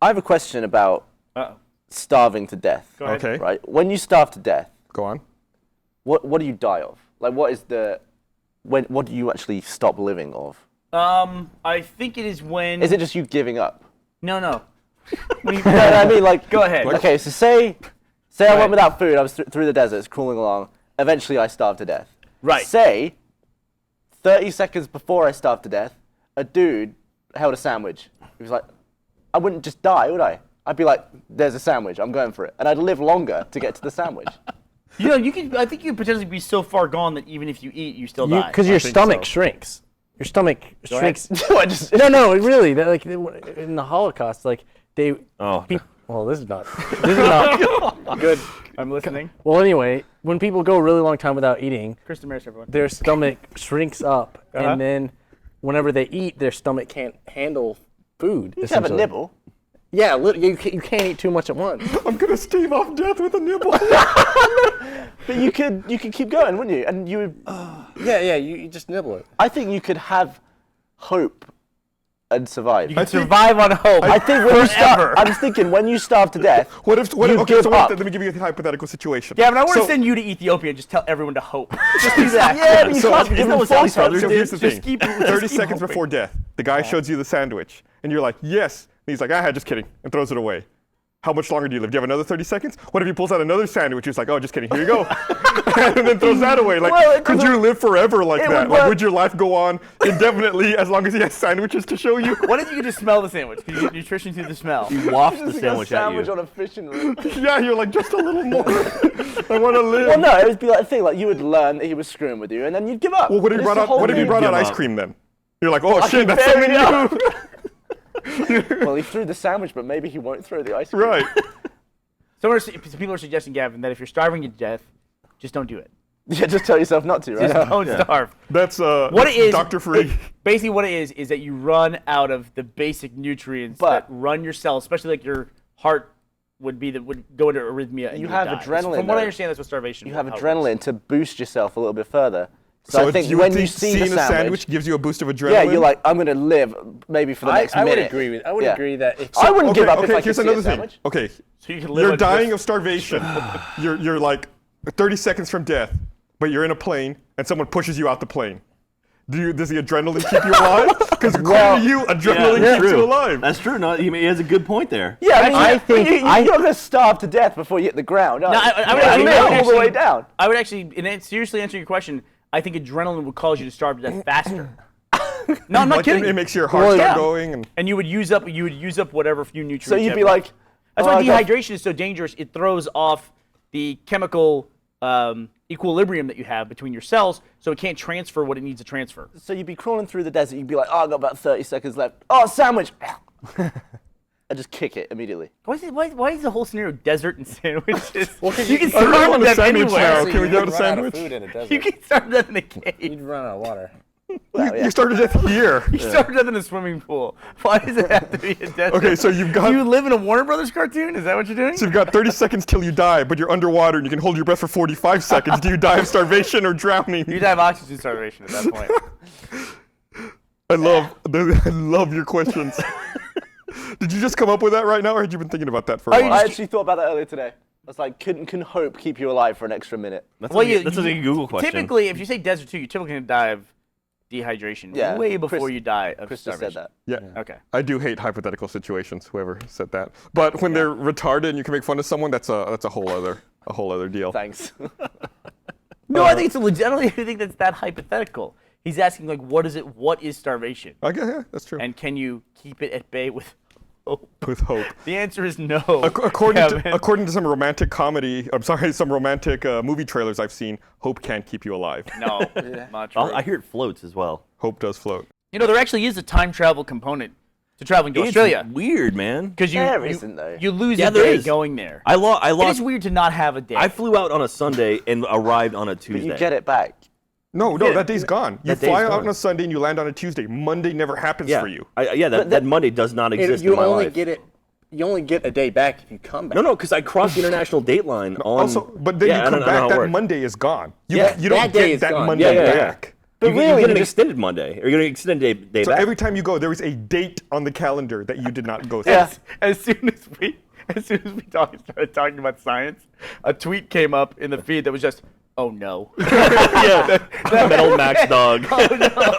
I have a question about starving to death. Go ahead. Okay. Right? When you starve to death, Go on. what do you die of? Like, what do you actually stop living of? I think it is when. Is it just you giving up? No. When you, No, I mean, like, go ahead. Okay, so say I went without food. I was through the deserts, crawling along. Eventually, I starved to death. Right. Say, 30 seconds before I starved to death, a dude held a sandwich. He was like, I wouldn't just die, would I? I'd be like, there's a sandwich. I'm going for it, and I'd live longer to get to the sandwich. You know, I think you could potentially be so far gone that even if you eat, you still die. Because your stomach shrinks. Your stomach shrinks. No, really. Like in the Holocaust, like they. Oh. Well, this is not Good. I'm listening. Well, anyway, when people go a really long time without eating, Kristen Maris, everyone. their stomach shrinks up, and then whenever they eat, their stomach can't handle food. You have a nibble. Yeah, you can't eat too much at once. I'm gonna stave off death with a nibble. But you could keep going, wouldn't you? And you would. Yeah, you just nibble it. I think you could have hope and survive. You can survive on hope. I think when you starve, I'm just thinking when you starve to death. Let me give you a hypothetical situation. Yeah, but I want to send you to Ethiopia and just tell everyone to hope. Just do that. Yeah, but you can't give them false hope. So here's the thing. Just keep 30 seconds before death, the guy shows you the sandwich, and you're like, yes. And he's like, just kidding, and throws it away. How much longer do you live? Do you have another 30 seconds? What if he pulls out another sandwich? He's like, oh, just kidding, here you go. And then throws that away. Like, could you live forever like that? Like, would your life go on indefinitely as long as he has sandwiches to show you? What if you could just smell the sandwich? Could you get nutrition through the smell? You waft the sandwich at you. On a fishing rod. Yeah, you're like, just a little more. I want to live. Well, no, it would be like a thing. Like, you would learn that he was screwing with you, and then you'd give up. Well, what if he brought out ice cream then? You're like, oh, shit, that's bury something new. Well, he threw the sandwich, but maybe he won't throw the ice cream. Right. Some people are suggesting, Gavin, that if you're starving to death, just don't do it. Yeah, just tell yourself not to, right? Just don't starve. That's what it is. Dr. Free. Basically, what it is that you run out of the basic nutrients that run your cells, especially like your heart would go into arrhythmia. And you have die. adrenaline. From what I understand, that's what starvation. You have adrenaline to boost yourself a little bit further. So I think when you see the sandwich gives you a boost of adrenaline. Yeah, you're like, I'm gonna live maybe for the next minute. I would agree that. I wouldn't give up if I here's could see another a thing. sandwich. Okay, So you can live you're on dying just- of starvation. You're like 30 seconds from death, but you're in a plane and someone pushes you out the plane. Does the adrenaline keep you alive? Because according to you, adrenaline keeps you alive. That's true. No, he has a good point there. Yeah, I think you're I- gonna starve to death before you hit the ground. No, I would you actually- live all the way down. I would actually, seriously answering your question, I think adrenaline would cause you to starve to death faster. No, I'm not Like, kidding. it makes your heart start going. And you would use up whatever few nutrients. So you you'd have be left. like, That's oh, why I got- dehydration is so dangerous. It throws off the chemical equilibrium that you have between your cells, so it can't transfer what it needs to transfer. So you'd be crawling through the desert. You'd be like, oh, I got about 30 seconds left. Oh, sandwich. I just kick it immediately. Why is the whole scenario desert and sandwiches? Well, 'cause you can I starve really to want a death sandwich anywhere. now. Can we get a run out of sandwich? food in a desert. You can starve to death in a cave. You'd run out of water. Well, yeah. You started death here. You starve to death in a swimming pool. Why does it have to be a desert? Okay, so you've got- Do you live in a Warner Brothers cartoon? Is that what you're doing? So you've got 30 seconds till you die, but you're underwater and you can hold your breath for 45 seconds. Do you die of starvation or drowning? You die of oxygen starvation at that point. I love your questions. Did you just come up with that right now, or had you been thinking about that for a while? I actually thought about that earlier today. I was like, can hope keep you alive for an extra minute? That's Well, that's a big Google question. Typically, if you say desert too, you're typically going to die of dehydration way before you die of Chris just starvation. said that. Yeah. Okay. I do hate hypothetical situations. Whoever said that, but when they're retarded and you can make fun of someone, that's a whole other deal. Thanks. No, I think it's a legit. I don't even think that's that hypothetical. He's asking like, what is starvation? Okay, yeah, that's true. And can you keep it at bay with hope? With hope. The answer is no. According to some romantic movie trailers I've seen, hope can't keep you alive. No, not true. I hear it floats as well. Hope does float. You know, there actually is a time travel component to traveling to Australia. It's weird, man. Because There isn't, though. you lose Yeah, a there day is. going there. I lost. It is weird to not have a day. I flew out on a Sunday and arrived on a But Tuesday. you get it back. No, that day's gone. You That day's fly out gone. on a Sunday and you land on a Tuesday. Monday never happens Yeah, for you. that Monday does not exist You in my only life. get it. You only get a day back if you come back. No, because I crossed the international date line on. Also, but then Yeah, I you don't come know how back, it that works. Monday is gone. You Yeah, don't that day get is that gone. Monday Yeah. back. But you really, get an you just- extended Monday, or you get an extended day So back. every time you go, there is a date on the calendar that you did not go to. Yeah. As soon as we started talking about science, a tweet came up in the feed that was just, "Oh no." yeah, Metal Max Dog.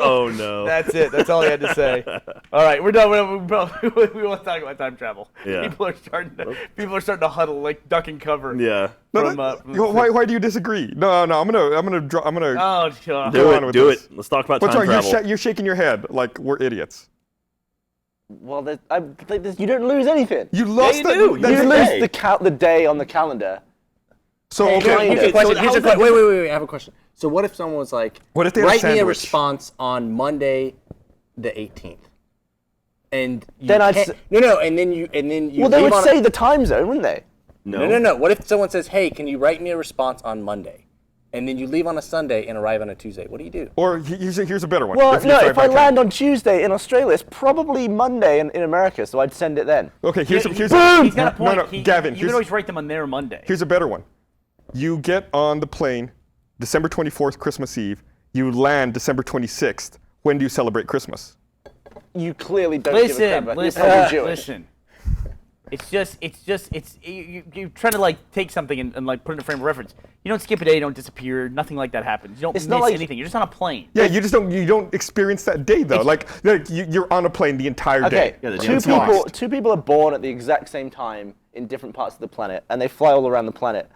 Oh no. That's it. That's all he had to say. All right, we're done. We won't talk about time travel. Yeah. People are starting to huddle like duck and cover. Yeah. From, Why do you disagree? No, I'm gonna. Oh, sure. Do on with it. this. Let's talk about What's time wrong? travel. You're shaking your head like we're idiots. Well, you don't lose anything. You lost you the. do. that's You the lose day. the day on the calendar. So Hey, okay. kind Here's a of. question. So Here's a how's that Wait. I have a question. So what if someone was like, What if they had a write me a sandwich? response on Monday, the 18th, and you Then I'd can't- s- no, and then you Well, they leave would on say the time zone, wouldn't they? no. What if someone says, hey, can you write me a response on Monday, and then you leave on a Sunday and arrive on a Tuesday? What do you do? Or here's a better one. Well, you no, try if I back land on Tuesday in Australia, it's probably Monday in America, so I'd send it then. Okay, here's He's a got a point. No, Gavin. You Here's, can always write them on their Monday. here's a better one. You get on the plane December 24th, Christmas Eve. You land December 26th. When do you celebrate Christmas? You clearly don't give a crap about Listen, You're probably Jewish. listen. You're trying to like take something and like put it in a frame of reference. You don't skip a day, you don't disappear, nothing like that happens. You don't It's miss not like- anything. You're just on a plane. Yeah, you don't experience that day though. Like you're on a plane the entire day. Okay, the two day's people lost. two people are born at the exact same time in different parts of the planet, and they fly all around the planet.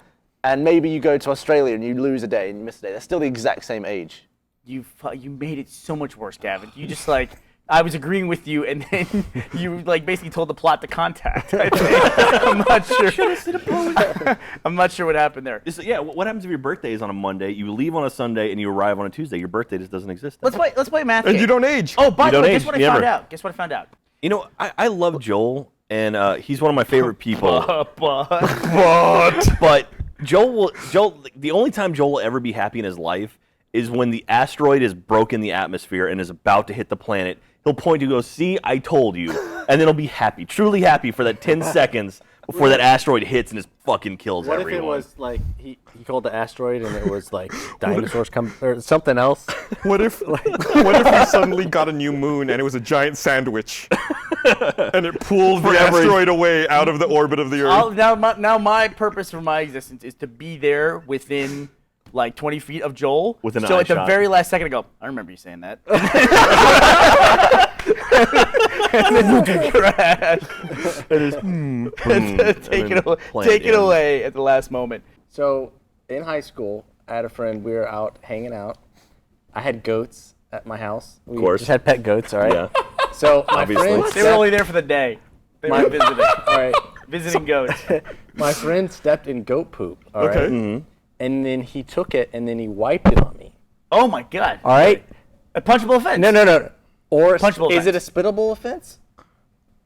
And maybe you go to Australia and you lose a day and you miss a day. They're still the exact same age. You made it so much worse, Gavin. You just like I was agreeing with you, and then you like basically told the plot to Contact. I think. I'm not sure. I'm not sure what happened there. Yeah, what happens if your birthday is on a Monday, you leave on a Sunday, and you arrive on a Tuesday? Your birthday just doesn't exist. Let's play a math And game. you don't age. Oh, by You the don't way, age, guess what I never. found out? Guess what I found out? You know, I love Joel, and he's one of my favorite people. But Joel, the only time Joel will ever be happy in his life is when the asteroid has broken the atmosphere and is about to hit the planet. He'll point to go, see, I told you. And then he'll be happy, truly happy for that 10 seconds before that asteroid hits and just fucking kills What everyone. if it was like he called the asteroid and it was like dinosaurs come or something else? What if you suddenly got a new moon and it was a giant sandwich, and it pulled the Forever. asteroid away out of the orbit of the Earth? Now my purpose for my existence is to be there within like 20 feet of Joel. Within an so eye at the shot. very last second, I go, I remember you saying that. Take it away at the last moment. So in high school, I had a friend. We were out hanging out. I had goats at my house. We course. just had pet goats. All right. Yeah. So my Obviously. friend, They were only there for the day. They were visiting. all right. Visiting goats. My friend stepped in goat poop. All right. Okay. And then he took it and then he wiped it on me. Oh my god. All right. A punchable offense. No. Or Punchable is it a offense. spittable offense?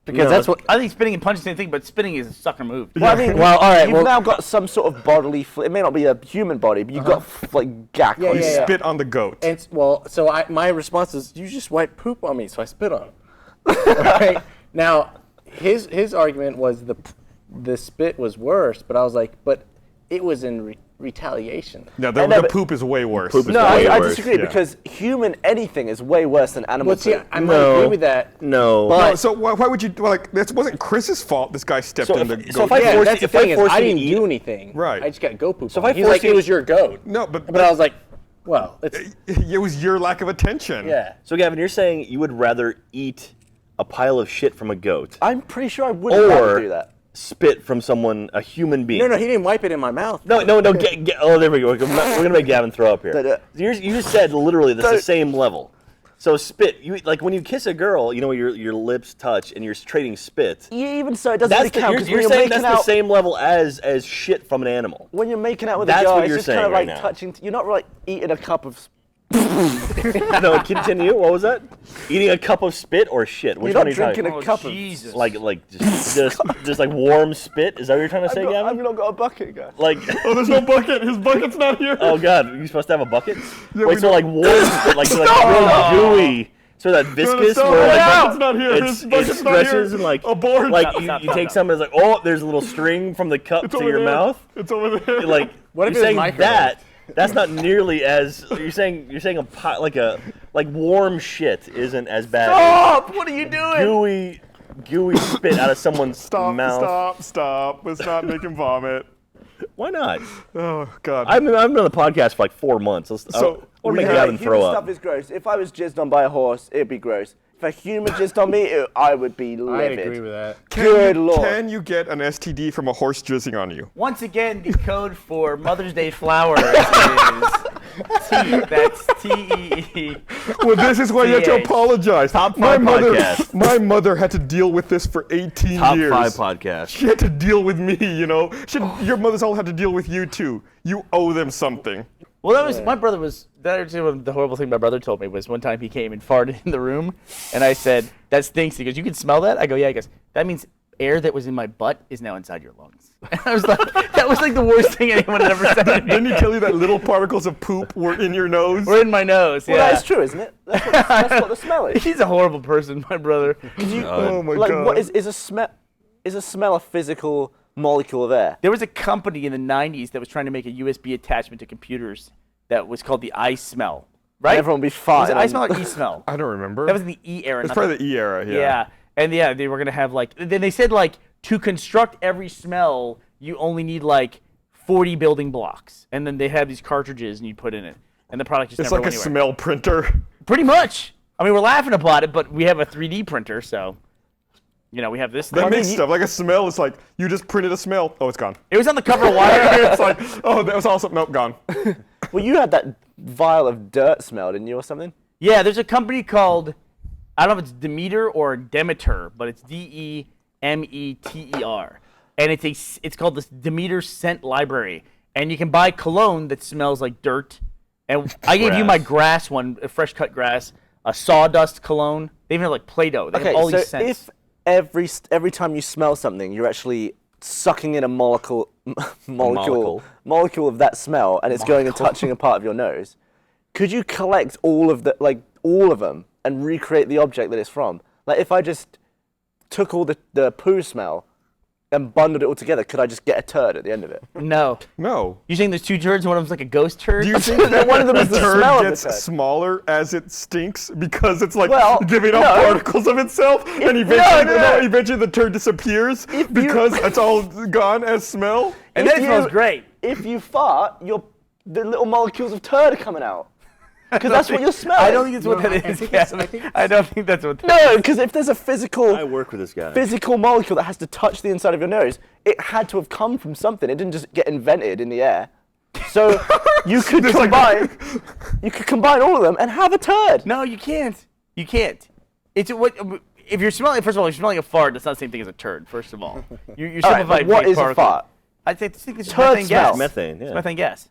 Because No, that's what. I think spitting and punching is the same thing, but spitting is a sucker move. Well, I mean, Well, all right, you've well- now got some sort of bodily. It may not be a human body, but you've got like gack on Yeah, you. yeah. Spit on the goat. And so my response is, you just wipe poop on me, so I spit on him. Right? Now, his argument was the spit was worse, but I was like, but it was in retaliation. No, know, the but- poop is way worse. Poop is No, way I worse, disagree yeah. because human anything is way worse than animal Well, see, poop. I might agree with that. No. But- No, so why would you that wasn't Chris's fault? This guy stepped So in if- the so goat. if I Yeah, force that's you- the if I thing is, force I you to didn't eat- do anything. Right. I just got goat poop. So if on I me. He's force like, you- it was your goat. No, but I was like, well, it's it was your lack of attention. yeah. So, Gavin, you're saying you would rather eat a pile of shit from a goat I'm pretty sure I wouldn't rather or do that. spit from someone, a human being? No, he didn't wipe it in my mouth. No, oh, there we go. We're going to make Gavin throw up here. You just said literally that's the same level. So spit, like when you kiss a girl, you know, your lips touch and you're trading spit. Yeah, even so, it doesn't really count because You're when you're saying making that's the out, same level as shit from an animal. when you're making out with That's a guy, what it's you're just kind of saying like right now. touching. You're not like eating a cup of. No, continue. What was that? Eating a cup of spit or shit? Which You're one not are you talking? drinking a Oh, cup Jesus. Like just like warm spit? Is that what you're trying to say, I've Gavin? not got a bucket, guys. Like, Oh, there's no bucket. His bucket's not here. oh god, are you supposed to have a bucket? Yeah, Wait, we so don't- like warm spit, like real gooey, so that viscous, stop. where His like bucket's not here. His it bucket's not here. stretches and like Abort. like Stop, you stop, take stop. some, it's like, oh, there's a little string from the cup It's to over your there. mouth. It's over there. Like, What if you're it was saying microwaved? that? That's not nearly as you're saying like warm shit isn't as bad Stop! What are you doing? as gooey spit out of someone's mouth. Stop. Let's not make him vomit. Why not? Oh, God. I've been on the podcast for like 4 months. I want to make Gavin throw human up. stuff is gross. If I was jizzed on by a horse, it'd be gross. If a human jizzed on me, I would be I livid. agree with that. Good lord. Can you get an STD from a horse jizzing on you? Once again, the code for Mother's Day flowers is T. That's T-E-E. Well, this is why you have to TH. apologize. Top my 5 mother, podcast. my mother had to deal with this for 18 Top years. 5 podcast. She had to deal with me, you know. Your mother's all had to deal with you too. You owe them something. Well, that was my brother was. That was the horrible thing my brother told me was one time he came and farted in the room, and I said that stinks. He goes, "You can smell that?" I go, "Yeah." He goes, "That means air that was in my butt is now inside your lungs." And I was like, that was like the worst thing anyone had ever said to me. Didn't he tell you that little particles of poop were in your nose? We're in my nose. Well, Yeah, that's true, isn't it? That's what the smell is. He's a horrible person, my brother. Oh my Like, God. what is a smell? Is a smell a physical molecule of air? There was a company in the 90s that was trying to make a USB attachment to computers that was called the iSmell, right? Everyone would be Was fine. it iSmell or eSmell? I don't remember. That was in the E era. It's not probably the E era, yeah. Yeah, and yeah, they were gonna have like. Then they said like to construct every smell, you only need like 40 building blocks, and then they have these cartridges and you put in it, and the product just It's never like a went anywhere. smell printer. Pretty much. I mean, we're laughing about it, but we have a 3D printer, so you know we have this. That thing. makes stuff. Like a smell, it's like you just printed a smell. Oh, it's gone. It was on the cover of Wire. It's like, oh, that was awesome. Nope, gone. Well, you had that vial of dirt smell, didn't you, or something? Yeah, there's a company called, I don't know if it's Demeter or Demeter, but it's Demeter, and it's called the Demeter Scent Library, and you can buy cologne that smells like dirt. And I gave you my grass one, a fresh cut grass, a sawdust cologne. They even have like Play-Doh. They have Okay, all so these scents. if every time you smell something, you're actually sucking in a molecule of that smell, and it's going and touching a part of your nose, could you collect all of them and recreate the object that it's from? Like if I just took all the poo smell and bundled it all together, could I just get a turd at the end of it? No. No. You saying there's 2 turds and one of them's like a ghost turd? Do you think that One of them is the the turd smell of the gets turd. smaller as it stinks because it's like Well, giving off no. particles of itself, and eventually the turd disappears because it's all gone as smell? and then it smells great. If you fart, the little molecules of turd are coming out. Because that's what you're smelling. I don't think that's what that is, Gavin. I don't think that's what that No, because if there's a I physical work with this guy. molecule that has to touch the inside of your nose, it had to have come from something. It didn't just get invented in the air. So you could combine all of them and have a turd. No, you can't. You can't. It's what if you're smelling. First of all, if you're smelling a fart, that's not the same thing as a turd. First of all, you're All right, simplifying. but what is a particle. fart? I think it's Turd methane smell. gas. Methane, yeah. It's methane gas.